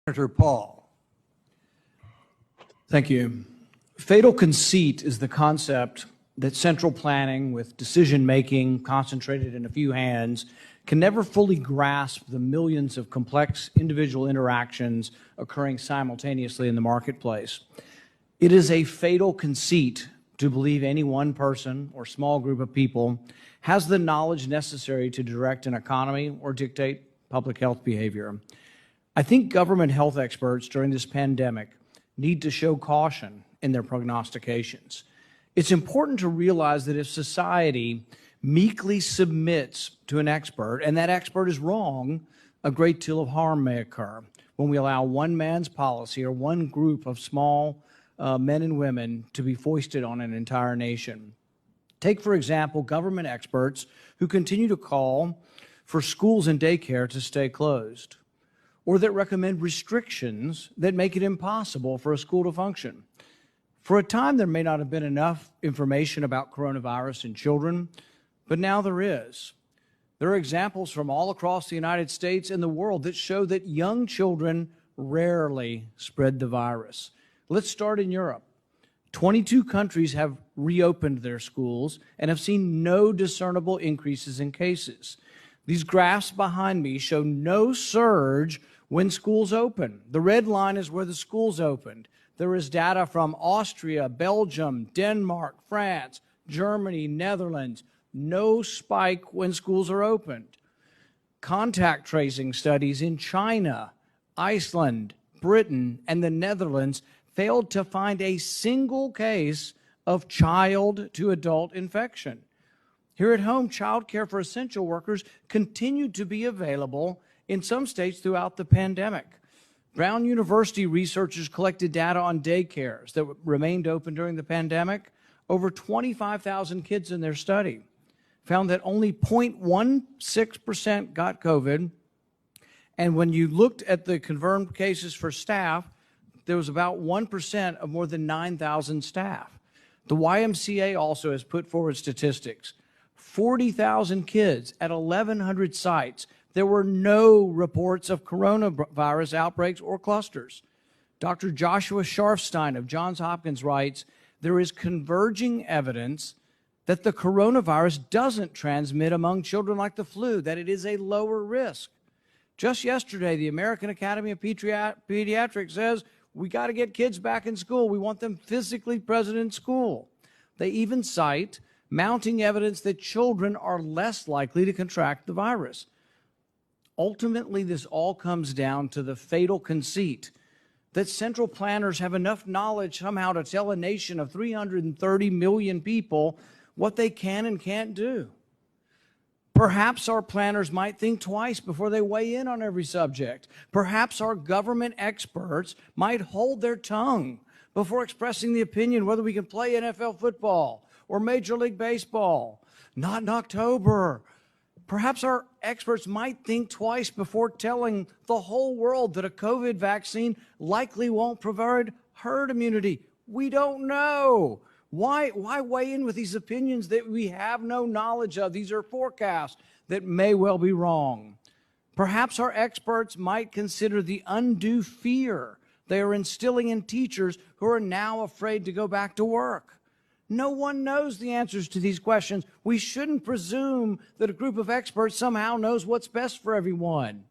Senator Paul. Thank you. Fatal conceit is the concept that central planning with decision-making concentrated in a few hands can never fully grasp the millions of complex individual interactions occurring simultaneously in the marketplace. It is a fatal conceit to believe any one person or small group of people has the knowledge necessary to direct an economy or dictate public health behavior. I think government health experts during this pandemic need to show caution in their prognostications. It's important to realize that if society meekly submits to an expert and that expert is wrong, a great deal of harm may occur when we allow one man's policy or one group of small men and women to be foisted on an entire nation. Take, for example, government experts who continue to call for schools and daycare to stay closed, or that recommend restrictions that make it impossible for a school to function. For a time, there may not have been enough information about coronavirus in children, but now there is. There are examples from all across the United States and the world that show that young children rarely spread the virus. Let's start in Europe. 22 countries have reopened their schools and have seen no discernible increases in cases. These graphs behind me show no surge when schools open. The red line is where the schools opened. There is data from Austria, Belgium, Denmark, France, Germany, Netherlands. No spike when schools are opened. Contact tracing studies in China, Iceland, Britain, and the Netherlands failed to find a single case of child to adult infection. Here at home, child care for essential workers continued to be available in some states throughout the pandemic. Brown University researchers collected data on daycares that remained open during the pandemic. Over 25,000 kids in their study found that only 0.16% got COVID. And when you looked at the confirmed cases for staff, there was about 1% of more than 9,000 staff. The YMCA also has put forward statistics. 40,000 kids at 1,100 sites. There were no reports of coronavirus outbreaks or clusters. Dr. Joshua Sharfstein of Johns Hopkins writes, there is converging evidence that the coronavirus doesn't transmit among children like the flu, that it is a lower risk. Just yesterday, the American Academy of Pediatrics says we got to get kids back in school. We want them physically present in school. They even cite mounting evidence that children are less likely to contract the virus. Ultimately, this all comes down to the fatal conceit that central planners have enough knowledge somehow to tell a nation of 330 million people what they can and can't do. Perhaps our planners might think twice before they weigh in on every subject. Perhaps our government experts might hold their tongue before expressing the opinion whether we can play NFL football or Major League Baseball. Not in October. Perhaps our experts might think twice before telling the whole world that a COVID vaccine likely won't provide herd immunity. We don't know. Why weigh in with these opinions that we have no knowledge of? These are forecasts that may well be wrong. Perhaps our experts might consider the undue fear they are instilling in teachers who are now afraid to go back to work. No one knows the answers to these questions. We shouldn't presume that a group of experts somehow knows what's best for everyone.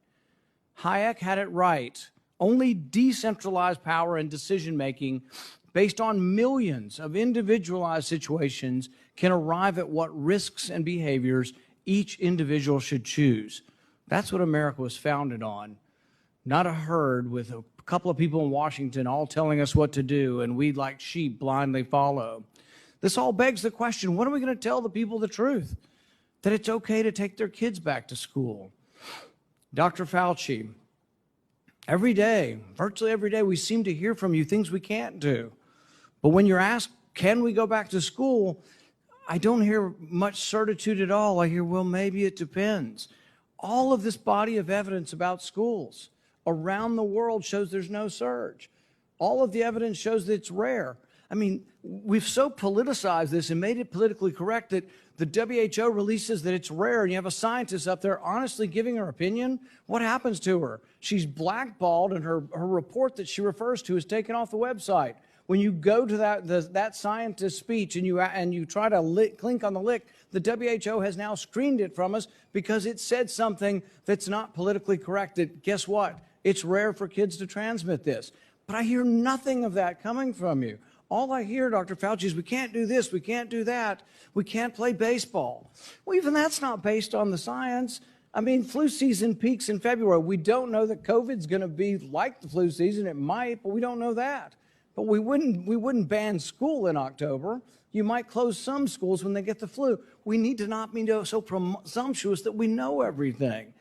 Hayek had it right. Only decentralized power and decision-making based on millions of individualized situations can arrive at what risks and behaviors each individual should choose. That's what America was founded on. Not a herd with a couple of people in Washington all telling us what to do and we like sheep blindly follow. This all begs the question, when are we going to tell the people the truth? That it's okay to take their kids back to school. Dr. Fauci, every day, virtually every day, we seem to hear from you things we can't do. But when you're asked, can we go back to school? I don't hear much certitude at all. I hear, well, maybe it depends. All of this body of evidence about schools around the world shows there's no surge. All of the evidence shows that it's rare. I mean, we've so politicized this and made it politically correct that the WHO releases that it's rare, and you have a scientist up there honestly giving her opinion. What happens to her? She's blackballed, and her report that she refers to is taken off the website. When you go to that scientist's speech and you try to click on the link, the WHO has now screened it from us because it said something that's not politically correct. That, guess what? It's rare for kids to transmit this. But I hear nothing of that coming from you. All I hear, Dr. Fauci, is we can't do this, we can't do that, we can't play baseball. Well, even that's not based on the science. I mean, flu season peaks in February. We don't know that COVID's going to be like the flu season. It might, but we don't know that. But we wouldn't ban school in October. You might close some schools when they get the flu. We need to not be so presumptuous that we know everything.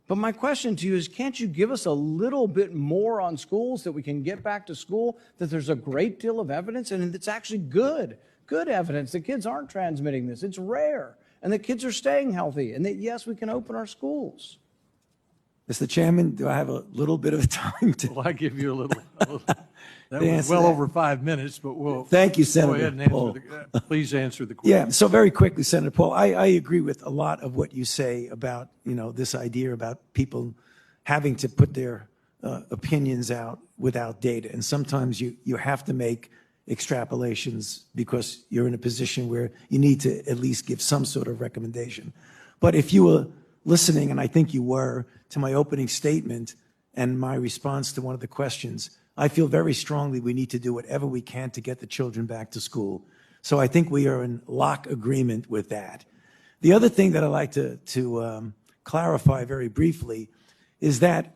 But my question to you is, can't you give us a little bit more on schools that we can get back to school, that there's a great deal of evidence, and it's actually good evidence that kids aren't transmitting this. It's rare, and that kids are staying healthy, and that, yes, we can open our schools. Mr. Chairman, do I have a little bit of time to? Well, I give you a little. That was well over 5 minutes, but we'll. Thank you, Senator Go ahead and Paul. please answer the question. Yeah, so very quickly, Senator Paul, I agree with a lot of what you say about, this idea about people having to put their opinions out without data. And sometimes you have to make extrapolations because you're in a position where you need to at least give some sort of recommendation. But if you were listening, and I think you were, to my opening statement and my response to one of the questions, I feel very strongly we need to do whatever we can to get the children back to school. So I think we are in lock agreement with that. The other thing that I'd like to clarify very briefly is that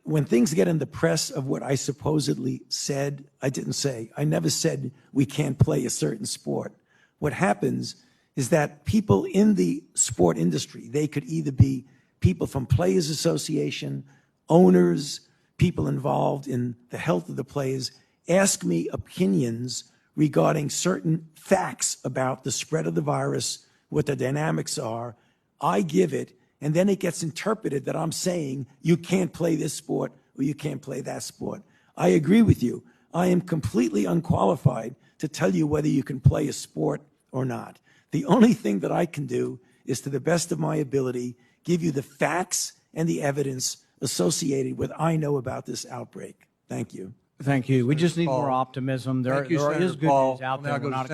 when things get in the press of what I supposedly said, I didn't say. I never said we can't play a certain sport. What happens is that people in the sport industry, they could either be people from Players Association, owners, people involved in the health of the players, ask me opinions regarding certain facts about the spread of the virus, what the dynamics are. I give it, and then it gets interpreted that I'm saying you can't play this sport or you can't play that sport. I agree with you. I am completely unqualified to tell you whether you can play a sport or not. The only thing that I can do is, to the best of my ability, give you the facts and the evidence associated with I know about this outbreak. Thank you. Thank you. We just need more optimism. There is good news out there. We're not